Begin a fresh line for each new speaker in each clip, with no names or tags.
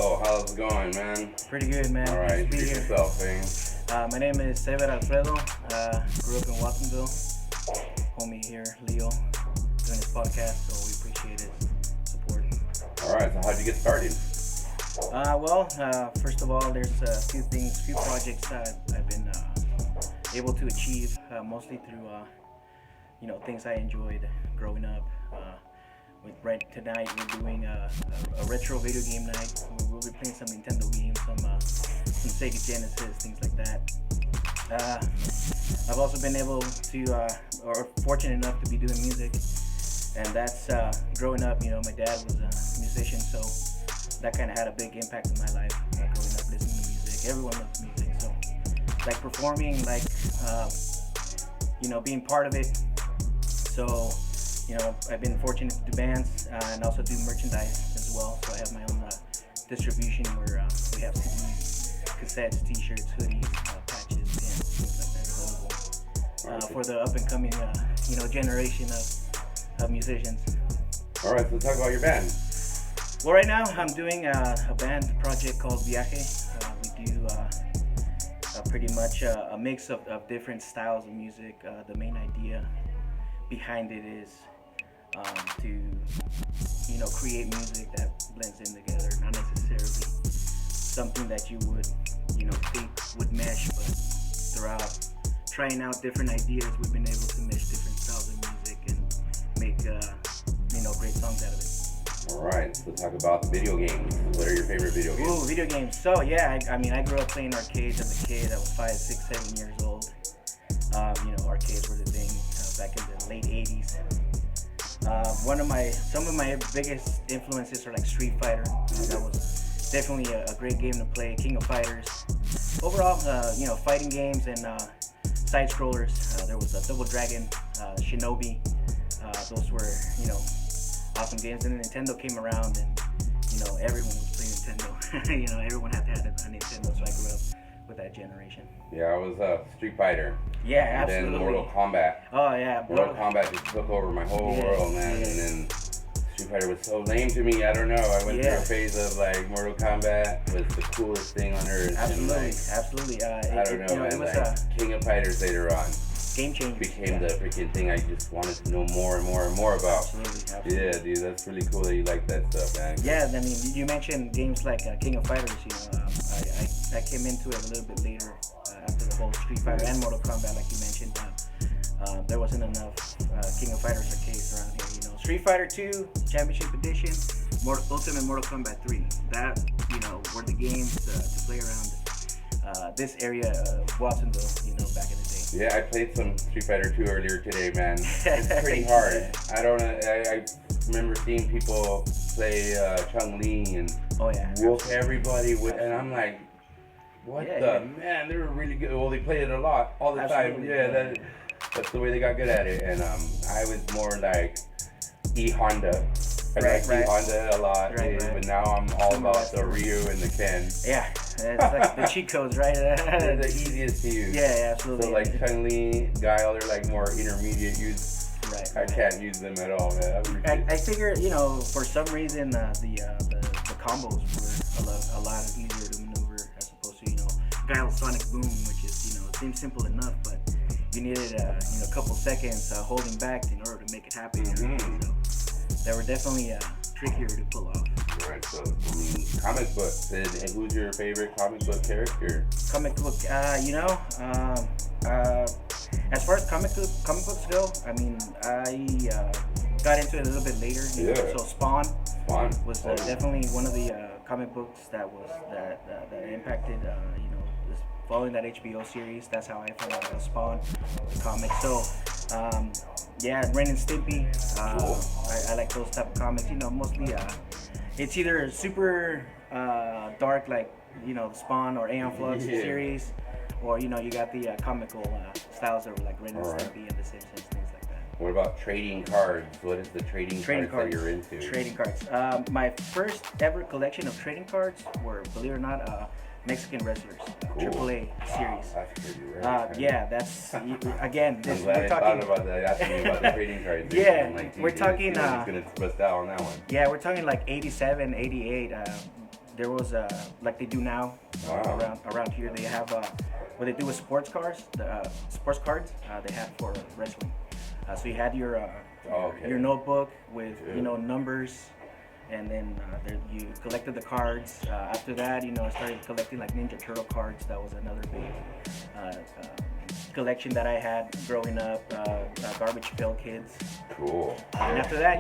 Alfredo, how's it going, man?
Pretty good, man.
All right,
Nice to be
introduce
here.
yourself, man.
My name is Alfredo. Grew up in Watsonville. Homie here, Leo, doing this podcast, so we appreciate his support.
All right, so how'd you get started?
First of all, there's a few projects that I've been able to achieve, mostly through, things I enjoyed growing up. Right tonight, we're doing a retro video game night. We'll be playing some Nintendo games, some Sega Genesis, things like that. I've also been able to, or fortunate enough to be doing music, and that's growing up. My dad was a musician, so that kind of had a big impact on my life. Growing up listening to music, everyone loves music, so like performing, being part of it. So. I've been fortunate to do bands and also do merchandise as well. So I have my own distribution where we have CDs, cassettes, t-shirts, hoodies, patches, pins, things like that available for the up and coming, generation of musicians.
All right, so talk about your band.
Well, right now I'm doing a band project called Viaje. We do pretty much a mix of different styles of music. The main idea behind it is to create music that blends in together, not necessarily something that you would think would mesh, but throughout trying out different ideas, we've been able to mesh different styles of music and make great songs out of it.
All right, so talk about video games. What are your favorite video games?
Ooh, video games. So yeah, I grew up playing arcades as a kid. I was 5, 6, 7 years old. Arcades were the thing back in the late 80s. Some of my biggest influences are like Street Fighter. That was definitely a great game to play. King of Fighters. Overall, fighting games and side scrollers. There was a Double Dragon, Shinobi. Those were awesome games. And then Nintendo came around, and everyone was playing Nintendo. Everyone had to have a Nintendo, so I grew up with that generation.
Yeah, I was Street Fighter.
Yeah,
and
absolutely.
Then Mortal Kombat.
Oh yeah,
Mortal Kombat just took over my whole world, man.
Yes.
And then Street Fighter was so lame to me. I don't know. I went through a phase of Mortal Kombat was the coolest thing on earth.
Absolutely,
and,
absolutely.
I don't know, man.
It was
King of Fighters later on
game changer.
Became the freaking thing I just wanted to know more and more and more about.
Absolutely.
Yeah, dude, that's really cool that you like that stuff, man.
Yeah, I mean, you mentioned games like King of Fighters. I came into it a little bit later after the whole Street Fighter and Mortal Kombat, like you mentioned. There wasn't enough King of Fighters arcades around here. Street Fighter 2 Championship Edition, Ultimate Mortal Kombat 3. That were the games to play around this area of Watsonville. Back in the day.
Yeah, I played some Street Fighter 2 earlier today, man. It's pretty hard. I remember seeing people play Chun-Li and whoop everybody with, and I'm like, man, they were really good. Well, they played it a lot, all the time. Yeah, that's the way they got good at it. And I was more like E-Honda. I like E-Honda a lot, but now I'm all about the Ryu and the Ken.
Yeah, it's like the cheat codes, right?
They're the easiest to use.
Yeah, absolutely.
So like Chun-Li, Guile, they're like more intermediate use.
Right.
I can't use them at all, man.
I figure, for some reason, the combos were a lot easier to maneuver as opposed to, Guile Sonic Boom, which is, it seems simple enough, but you needed a couple seconds holding back in order to make it happen.
Mm-hmm.
So they were definitely trickier to pull off.
Right, so comic books. And who's your favorite comic book character?
Comic book, as far as comic books go, I mean, I got into it a little bit later. So Spawn was definitely one of the comic books that impacted. Following that HBO series, that's how I found out about Spawn, the comic. So, Ren and Stimpy. I like those type of comics. Mostly it's either super dark, like Spawn or Aeon Flux series, or you got the comical styles that were like Ren and Stimpy and The Simpsons, things like that.
What about trading cards? What is the trading cards that you're into?
Trading cards. My first ever collection of trading cards were, believe it or not, Mexican wrestlers, AAA series.
That's pretty rare.
That's again.
I'm glad I thought about that. Asking me about the trading cards.
We're talking.
It's gonna bust out on that one.
Yeah, we're talking like 87, 88. there was like they do now around here. They have what they do with sports cars, the sports cards. They have for wrestling. So you had your notebook with numbers, and then you collected the cards. After that, I started collecting like Ninja Turtle cards. That was another big collection that I had growing up. Garbage Pail Kids.
Cool.
And after that,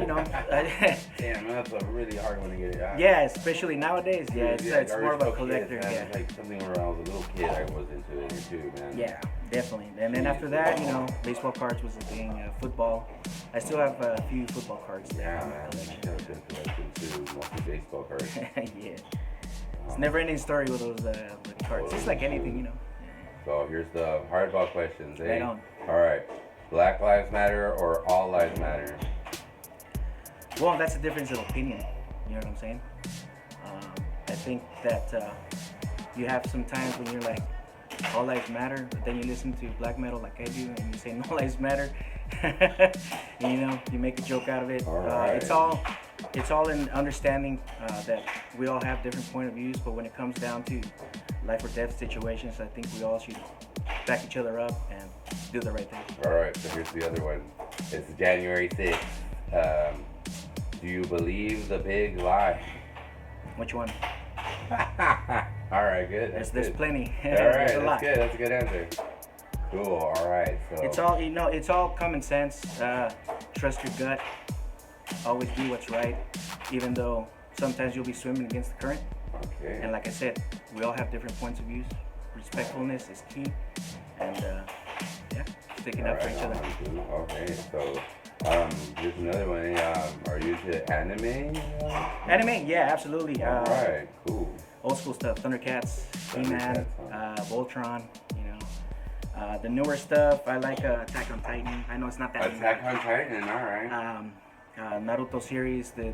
damn, that's a really hard one to get out.
Yeah, especially nowadays. Yeah, it's more of a collector.
Kids, yeah, like something when I was a little kid, I was into it too, man.
Yeah, definitely. And then after that, baseball cards was a thing. Football. I still have a few football cards.
Yeah, man. I got a good collection too. Mostly baseball cards.
Yeah. It's never-ending story with those cards. It's like anything,
So here's the hardball questions.
Right on.
All right. Black Lives Matter or All Lives Matter?
Well, that's a difference of opinion. You know what I'm saying? I think that you have some times when you're like, all lives matter, but then you listen to black metal like I do, and you say no lives matter. And, you make a joke out of it.
All right.
It's all in understanding that we all have different point of views, but when it comes down to life or death situations, I think we all should back each other up and do the right thing.
All right, so here's the other one. It's January 6th. Do you believe the big lie?
Which one?
All right, good.
There's plenty.
All right, that's good. That's a good answer. Cool. All right. So
it's all common sense. Trust your gut. Always do what's right, even though sometimes you'll be swimming against the current.
Okay.
And like I said, we all have different points of views. Respectfulness is key, and sticking up for each other.
Okay, so here's another one. Are you into anime?
Anime, yeah, absolutely.
All right, cool.
Old school stuff, Thundercats, He-Man, Voltron. The newer stuff, I like Attack on Titan. I know it's not that.
Attack on Titan, all right.
Naruto series, the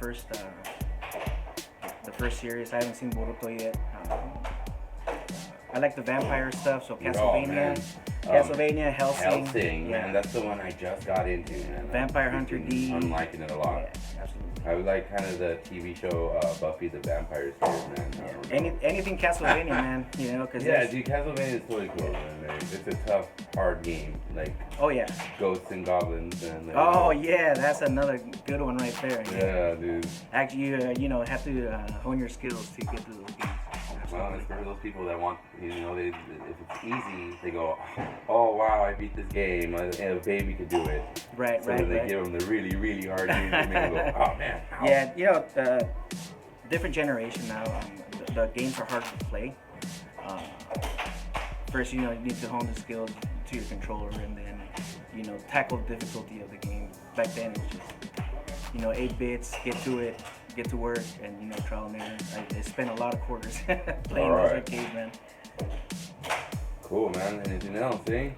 first series. I haven't seen Boruto yet. I like the vampire stuff, so Castlevania, Hellsing.
Man, that's the one I just got into, man.
Vampire Hunter D.
I'm liking it a lot.
Yeah, absolutely.
I would like kind of the TV show Buffy the Vampire Slayer, man.
Anything Castlevania, man. Cause
dude, Castlevania is totally cool, man. It's a tough, hard game, like.
Oh yeah.
Ghosts and goblins and.
Oh yeah, that's another good one right there.
Yeah, dude.
Actually, you have to hone your skills to get to those games.
Well, it's for those people that want, if it's easy, they go, oh wow, I beat this game, a baby could do it.
Right.
So when they give them the really, really hard games, they make them go, oh man. Ow.
Yeah, different generation now. The games are harder to play. First, you need to hone the skills to your controller, and then, tackle the difficulty of the game. Back then, it was just, 8 bits, get to it. Get to work and trial and error. I spent a lot of quarters playing those arcades, man.
Cool, man. Anything else, eh?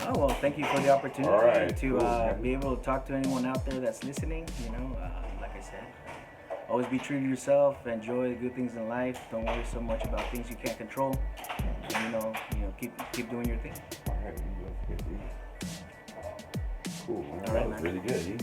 Oh well, thank you for the opportunity to
cool,
be able to talk to anyone out there that's listening. Like I said, always be true to yourself. Enjoy the good things in life. Don't worry so much about things you can't control. And, keep doing your thing.
All right, man. Cool. Man.
All right,
that was
man.
really good.